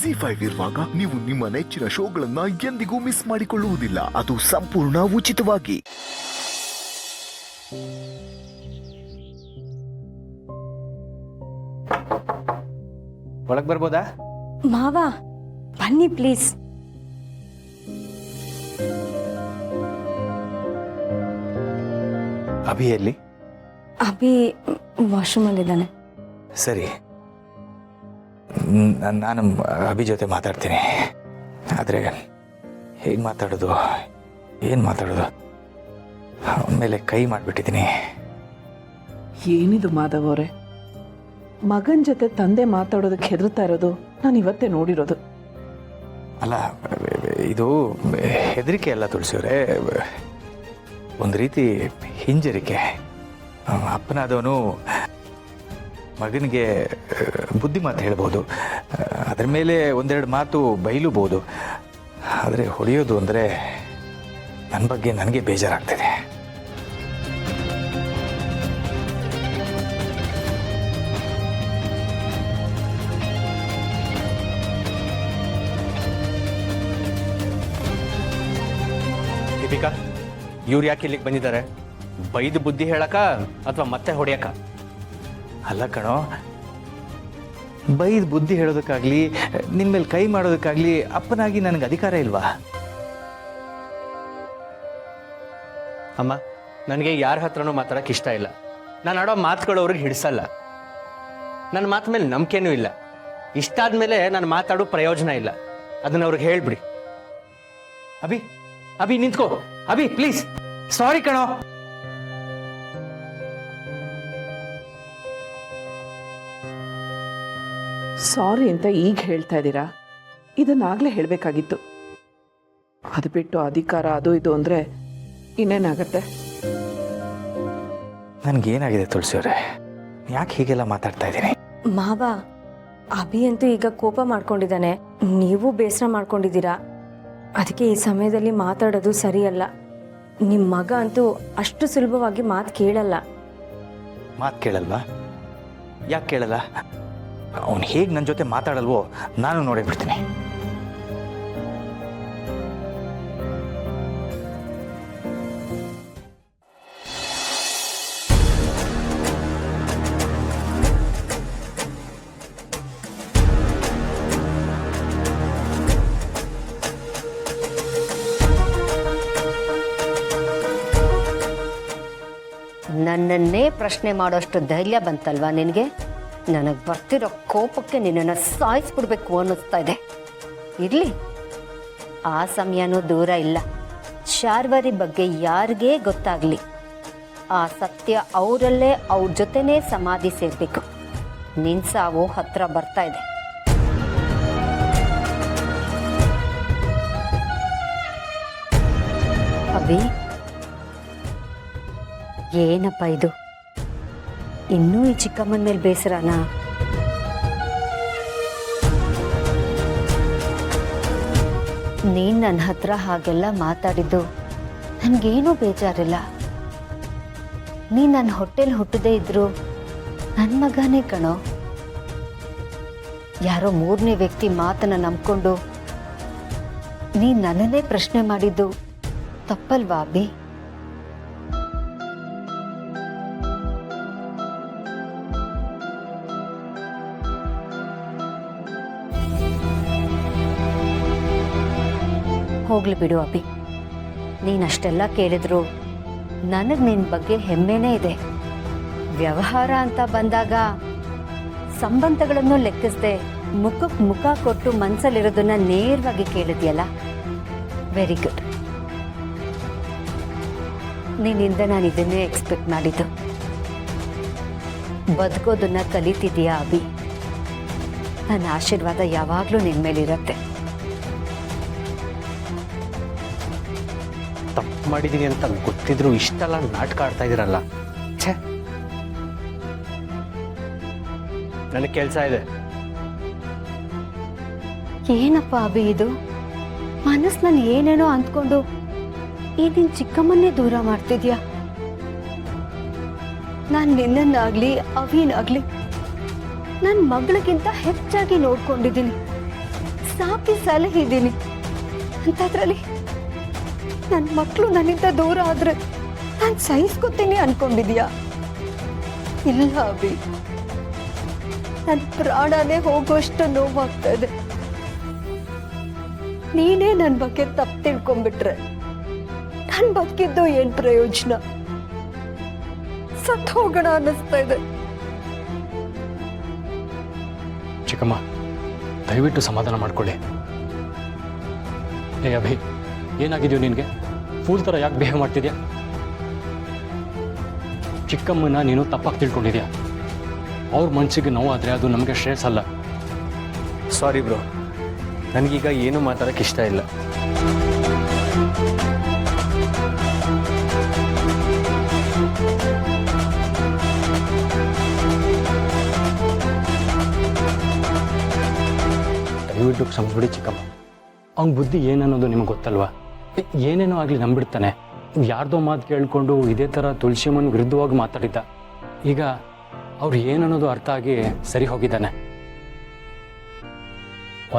ZEE5 ಇರುವಾಗ ನೀವು ನಿಮ್ಮ ನೆಚ್ಚಿನ ಶೋಗಳನ್ನ ಎಂದಿಗೂ ಮಿಸ್ ಮಾಡಿಕೊಳ್ಳುವುದಿಲ್ಲ. ಅದು ಸಂಪೂರ್ಣ ಉಚಿತವಾಗಿ. ಒಳಗ್ ಬರ್ಬೋದಾ? ಮಾವ ಬನ್ನಿ ಪ್ಲೀಸ್. ಅಭಿಯಲ್ಲಿ? ಅಭಿ ವಾಶ್ರೂಮ್ ಅಲ್ಲಿದ್ದಾನೆ. ಸರಿ, ನಾನು ಅಭಿ ಜೊತೆ ಮಾತಾಡ್ತೀನಿ. ಆದರೆ ಹೇಗೆ ಮಾತಾಡೋದು, ಏನು ಮಾತಾಡೋದು? ಅವನ ಮೇಲೆ ಕೈ ಮಾಡಿಬಿಟ್ಟಿದ್ದೀನಿ. ಏನಿದು ಮಾಧವ್ ಅವರೇ, ಮಗನ ಜೊತೆ ತಂದೆ ಮಾತಾಡೋದಕ್ಕೆ ಹೆದರ್ತಾ ಇರೋದು ನಾನು ಇವತ್ತೇ ನೋಡಿರೋದು. ಅಲ್ಲ, ಇದು ಹೆದರಿಕೆ ಅಲ್ಲ ತುಳಸಿಯವರೇ, ಒಂದು ರೀತಿ ಹಿಂಜರಿಕೆ. ಅಪ್ಪನಾದವನು ಮಗನಿಗೆ ಬುದ್ಧಿ ಮಾತು ಹೇಳ್ಬೋದು, ಅದರ ಮೇಲೆ ಒಂದೆರಡು ಮಾತು ಬೈಲೂಬೋದು. ಆದರೆ ಹೊಡೆಯೋದು ಅಂದರೆ ನನ್ನ ಬಗ್ಗೆ ನನಗೆ ಬೇಜಾರಾಗ್ತಿದೆ. ದೀಪಿಕಾ, ಇವ್ರು ಯಾಕೆ ಇಲ್ಲಿಗೆ ಬಂದಿದ್ದಾರೆ? ಬೈದು ಬುದ್ಧಿ ಹೇಳಕ ಅಥವಾ ಮತ್ತೆ ಹೊಡೆಯಕ? ಅಲ್ಲ ಕಣೋ, ಬೈದು ಬುದ್ಧಿ ಹೇಳೋದಕ್ಕಾಗಲಿ ನಿನ್ನ ಮೇಲೆ ಕೈ ಮಾಡೋದಕ್ಕಾಗಲಿ ಅಪ್ಪನಾಗಿ ನನಗೆ ಅಧಿಕಾರ ಇಲ್ವಾ? ಅಮ್ಮ, ನನಗೆ ಯಾರ ಹತ್ರನೂ ಮಾತಾಡೋಕೆ ಇಷ್ಟ ಇಲ್ಲ. ನಾನು ಆಡೋ ಮಾತುಗಳು ಅವ್ರಿಗೆ ಹಿಡಿಸಲ್ಲ. ನನ್ನ ಮಾತು ಮೇಲೆ ನಂಬಿಕೆನೂ ಇಲ್ಲ. ಇಷ್ಟ ಆದಮೇಲೆ ನಾನು ಮಾತಾಡೋ ಪ್ರಯೋಜನ ಇಲ್ಲ. ಅದನ್ನ ಅವ್ರಿಗೆ ಹೇಳ್ಬಿಡಿ. ಅಭಿ, ಅಭಿ ನಿಂತ್ಕೋ. ಅಭಿ ಪ್ಲೀಸ್. ಸಾರಿ ಕಣೋ. ಸಾರಿ ಅಂತ ಈಗ ಹೇಳ್ತಾ ಇದ್ದೀರಾ? ಇದನ್ನಾಗಲೇ ಹೇಳಬೇಕಾಗಿತ್ತು. ಅದು ಬಿಟ್ಟು ಅಧಿಕಾರ ಅದು ಇದು ಅಂದರೆ ಇನ್ನೇನಾಗತ್ತೆ? ನನಗೇನಾಗಿದೆ ತುಳಸಿಯವರೇ? ಯಾಕೆ ಹೀಗೆಲ್ಲ ಮಾತಾಡ್ತಾ ಇದ್ದೀನಿ? ಮಾವ, ಅಭಿ ಅಂತೂ ಈಗ ಕೋಪ ಮಾಡ್ಕೊಂಡಿದ್ದಾನೆ, ನೀವು ಬೇಸರ ಮಾಡ್ಕೊಂಡಿದ್ದೀರಾ. ಅದಕ್ಕೆ ಈ ಸಮಯದಲ್ಲಿ ಮಾತಾಡೋದು ಸರಿಯಲ್ಲ. ನಿಮ್ಮ ಮಗ ಅಂತೂ ಅಷ್ಟು ಸುಲಭವಾಗಿ ಮಾತು ಕೇಳಲ್ಲ. ಮಾತು ಕೇಳಲ್ವಾ? ಯಾಕೆ ಕೇಳಲ್ಲ? ಅವನು ಹೇಗೆ ನನ್ನ ಜೊತೆ ಮಾತಾಡಲ್ವೋ ನಾನು ನೋಡೇ ಬಿಡ್ತೀನಿ. ನನ್ನನ್ನೇ ಪ್ರಶ್ನೆ ಮಾಡೋಷ್ಟು ಧೈರ್ಯ ಬಂತಲ್ವಾ ನಿನಗೆ? ನನಗೆ ಬರ್ತಿರೋ ಕೋಪಕ್ಕೆ ನಿನ್ನನ್ನು ಸಾಯಿಸ್ಬಿಡ್ಬೇಕು ಅನ್ನಿಸ್ತಾ ಇದೆ. ಇರಲಿ, ಆ ಸಮಯನೂ ದೂರ ಇಲ್ಲ. ಶಾರ್ವರಿ ಬಗ್ಗೆ ಯಾರಿಗೇ ಗೊತ್ತಾಗಲಿ, ಆ ಸತ್ಯ ಅವರಲ್ಲೇ ಅವ್ರ ಜೊತೆನೇ ಸಮಾಧಿ ಸೇರಬೇಕು. ನಿನ್ನ ಸಾವು ಹತ್ರ ಬರ್ತಾ ಇದೆ. ಅಭಿ, ಏನಪ್ಪ ಇದು? ಇನ್ನೂ ಈ ಚಿಕ್ಕಮ್ಮನ ಮೇಲೆ ಬೇಸರನಾ? ನೀನು ನನ್ನ ಹತ್ರ ಹಾಗೆಲ್ಲ ಮಾತಾಡಿದ್ದು ನನಗೇನೂ ಬೇಜಾರಿಲ್ಲ. ನೀನು ನನ್ನ ಹೊಟ್ಟೆಲಿ ಹುಟ್ಟದೇ ಇದ್ರು ನನ್ನ ಮಗನೇ ಕಣೋ. ಯಾರೋ ಮೂರನೇ ವ್ಯಕ್ತಿ ಮಾತನ್ನ ನಂಬ್ಕೊಂಡು ನೀನು ನನ್ನನ್ನೇ ಪ್ರಶ್ನೆ ಮಾಡಿದ್ದು ತಪ್ಪಲ್ವಾ ಅಭಿ? ಹೋಗ್ಲಿ ಬಿಡು ಅಭಿ, ನೀನಷ್ಟೆಲ್ಲ ಕೇಳಿದ್ರು ನನಗೆ ನಿನ್ನ ಬಗ್ಗೆ ಹೆಮ್ಮೆನೇ ಇದೆ. ವ್ಯವಹಾರ ಅಂತ ಬಂದಾಗ ಸಂಬಂಧಗಳನ್ನು ಲೆಕ್ಕಿಸದೆ ಮುಖಕ್ಕೆ ಮುಖ ಕೊಟ್ಟು ಮನಸ್ಸಲ್ಲಿರೋದನ್ನ ನೇರವಾಗಿ ಕೇಳಿದ್ಯಲ್ಲ, ವೆರಿ ಗುಡ್. ನಿನ್ನಿಂದ ನಾನು ಇದನ್ನೇ ಎಕ್ಸ್ಪೆಕ್ಟ್ ಮಾಡಿದ್ದು. ಬದುಕೋದನ್ನ ಕಲಿತಿದೀಯಾ ಅಭಿ? ನನ್ನ ಆಶೀರ್ವಾದ ಯಾವಾಗಲೂ ನಿನ್ನ ಮೇಲಿರುತ್ತೆ. ತಪ್ಪು ಮಾಡಿದ್ದೀನಿ ಅಂತ ಗೊತ್ತಿದ್ರು ಇಷ್ಟೆಲ್ಲ ನಾಟಕ ಆಡ್ತಾ ಇದ್ದೀರಲ್ಲ. ಛೇ, ನನಗೆ ಕೆಲಸ ಇದೆ. ಏನಪ್ಪ ಅಭಿ ಇದು? ಮನಸ್ಸಿನಲ್ಲಿ ಏನೇನೋ ಅಂದ್ಕೊಂಡು ಈ ನಿನ್ ಚಿಕ್ಕಮ್ಮನ್ನೇ ದೂರ ಮಾಡ್ತಿದ್ಯಾ? ನಾನು ನಿನ್ನನ್ನಾಗ್ಲಿ ಅವಿನಾಗ್ಲಿ ನನ್ನ ಮಗಳಿಗಿಂತ ಹೆಚ್ಚಾಗಿ ನೋಡ್ಕೊಂಡಿದ್ದೀನಿ. ಸಾಕಿ ಸಲಹಿದ್ದೀನಿ ಅಂಥದ್ರಲ್ಲಿ ನನ್ನ ಮಕ್ಕಳು ನನ್ನಿಂದ ದೂರ ಆದ್ರೆ ನಾನು ಸಹಿಸ್ಕೊತೀನಿ ಅನ್ಕೊಂಡಿದ್ಯಾ? ಇಲ್ಲ ಅಭಿ, ನನ್ನ ಪ್ರಾಣನೇ ಹೋಗುವಷ್ಟು ನೋವಾಗ್ತಾ ಇದೆ. ನೀನೇ ನನ್ನ ಬಗ್ಗೆ ತಪ್ಪು ತಿಳ್ಕೊಂಡ್ಬಿಟ್ರೆ ನಾನು ಬದುಕಿದ್ದು ಏನ್ ಪ್ರಯೋಜನ? ಸತ್ತು ಹೋಗೋಣ ಅನ್ನಿಸ್ತಾ ಇದೆ. ಚಿಕ್ಕಮ್ಮ, ದಯವಿಟ್ಟು ಸಮಾಧಾನ ಮಾಡ್ಕೊಳ್ಳಿ. ಏ ಅಭಿ, ಏನಾಗಿದೆಯೋ ನಿನಗೆ? ಫೂಲ್ ಥರ ಯಾಕೆ ಬಿಹೇವ್ ಮಾಡ್ತಿದ್ಯಾ? ಚಿಕ್ಕಮ್ಮನ ನೀನು ತಪ್ಪಾಗಿ ತಿಳ್ಕೊಂಡಿದ್ಯಾ. ಅವ್ರ ಮನಸ್ಸಿಗೆ ನೋವಾದರೆ ಅದು ನಮಗೆ ಶ್ರೇಯಸ್ ಅಲ್ಲ. ಸಾರಿ ಬ್ರೋ, ನನಗೀಗ ಏನು ಮಾತಾಡೋಕ್ಕೆ ಇಷ್ಟ ಇಲ್ಲ. ದಯವಿಟ್ಟು ಕ್ಷಮಿಸ್ಬಿಡಿ ಚಿಕ್ಕಮ್ಮ. ಅವ್ನ ಬುದ್ಧಿ ಏನನ್ನೋದು ನಿಮಗೆ ಗೊತ್ತಲ್ವಾ? ಏನೇನೋ ಆಗಲಿ ನಂಬಿಡ್ತಾನೆ. ಯಾರ್ದೋ ಮಾತು ಕೇಳಿಕೊಂಡು ಇದೇ ಥರ ತುಳಸಿಯಮ್ಮನ ವಿರುದ್ಧವಾಗಿ ಮಾತಾಡಿದ್ದ. ಈಗ ಅವ್ರು ಏನನ್ನೋದು ಅರ್ಥ ಆಗಿ ಸರಿ ಹೋಗಿದ್ದಾನೆ.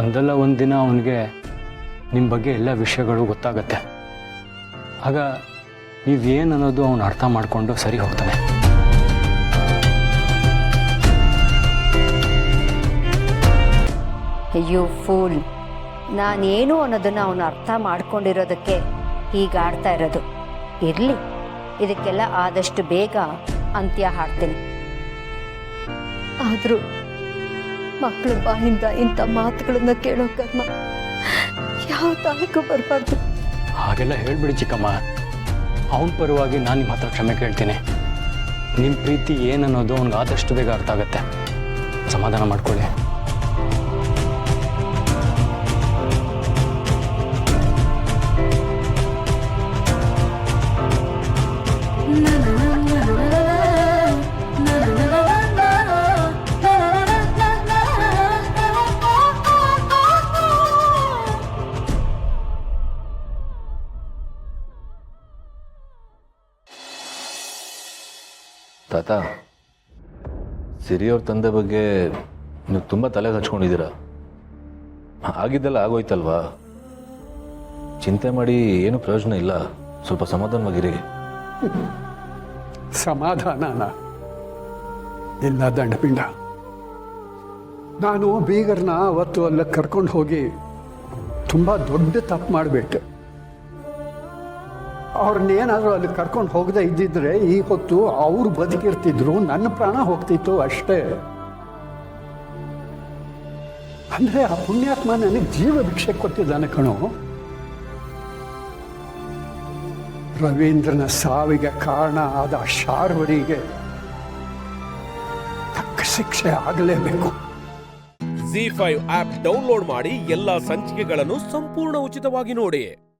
ಒಂದಲ್ಲ ಒಂದು ದಿನ ಅವನಿಗೆ ನಿಮ್ಮ ಬಗ್ಗೆ ಎಲ್ಲ ವಿಷಯಗಳು ಗೊತ್ತಾಗತ್ತೆ. ಆಗ ನೀವೇನನ್ನೋದು ಅವನು ಅರ್ಥ ಮಾಡಿಕೊಂಡು ಸರಿ ಹೋಗ್ತಾನೆ. ಯು ಫೂಲ್, ನಾನೇನು ಅನ್ನೋದನ್ನ ಅವನು ಅರ್ಥ ಮಾಡ್ಕೊಂಡಿರೋದಕ್ಕೆ ಹೀಗೆ ಆಡ್ತಾ ಇರೋದು. ಇರಲಿ, ಇದಕ್ಕೆಲ್ಲ ಆದಷ್ಟು ಬೇಗ ಅಂತ್ಯ ಹಾಡ್ತೀನಿ. ಆದರೂ ಮಕ್ಕಳ ಬಾಯಿಂದ ಇಂಥ ಮಾತುಗಳನ್ನ ಕೇಳೋ ಕರ್ಮ ಯಾವ ತಾಯಿಗೂ ಬರಬಾರ್ದು. ಹಾಗೆಲ್ಲ ಹೇಳ್ಬಿಡಿ ಚಿಕ್ಕಮ್ಮ. ಅವನ ಪರವಾಗಿ ನಾನು ನಿಮ್ಮ ಹತ್ರ ಕ್ಷಮೆ ಕೇಳ್ತೀನಿ. ನಿಮ್ಮ ಪ್ರೀತಿ ಏನನ್ನೋದು ಅವ್ನಿಗೆ ಆದಷ್ಟು ಬೇಗ ಅರ್ಥ ಆಗುತ್ತೆ. ಸಮಾಧಾನ ಮಾಡ್ಕೊಳ್ಳಿ. ತಾತ, ಸಿರಿಯವ್ರ ತಂದೆ ಬಗ್ಗೆ ನೀವು ತುಂಬ ತಲೆಗೆ ಹಚ್ಕೊಂಡಿದ್ದೀರಾ. ಆಗಿದ್ದೆಲ್ಲ ಆಗೋಯ್ತಲ್ವಾ? ಚಿಂತೆ ಮಾಡಿ ಏನು ಪ್ರಯೋಜನ ಇಲ್ಲ. ಸ್ವಲ್ಪ ಸಮಾಧಾನವಾಗಿರಿ. ಸಮಾಧಾನನ ಇಲ್ಲ ದಂಡಪಿಂಡ. ನಾನು ಬೀಗರ್ನ ಅವತ್ತು ಅಲ್ಲ ಕರ್ಕೊಂಡು ಹೋಗಿ ತುಂಬ ದೊಡ್ಡ ತಪ್ಪು ಮಾಡಿಬಿಟ್ಟೆ. ಅವ್ರನ್ನೇನಾದರೂ ಅಲ್ಲಿ ಕರ್ಕೊಂಡು ಹೋಗದೆ ಇದ್ದಿದ್ರೆ ಈ ಹೊತ್ತು ಅವ್ರು ಬದುಕಿರ್ತಿದ್ರು, ನನ್ನ ಪ್ರಾಣ ಹೋಗ್ತಿತ್ತು ಅಷ್ಟೇ. ಅಂದರೆ ಆ ಪುಣ್ಯಾತ್ಮ ನನಗೆ ಜೀವ ಭಿಕ್ಷೆ ಕೊಟ್ಟಿದ್ದಾನೆ ಕಣೋ. ರವೀಂದ್ರನ ಸಾವಿಗೆ ಕಾರಣ ಆದ ಶಾರ್ವರಿಗೆ ತಕ್ಕ ಶಿಕ್ಷೆ ಆಗಲೇಬೇಕು. ZEE5 ಆಪ್ ಡೌನ್ಲೋಡ್ ಮಾಡಿ ಎಲ್ಲಾ ಸಂಚಿಕೆಗಳನ್ನು ಸಂಪೂರ್ಣ ಉಚಿತವಾಗಿ ನೋಡಿ.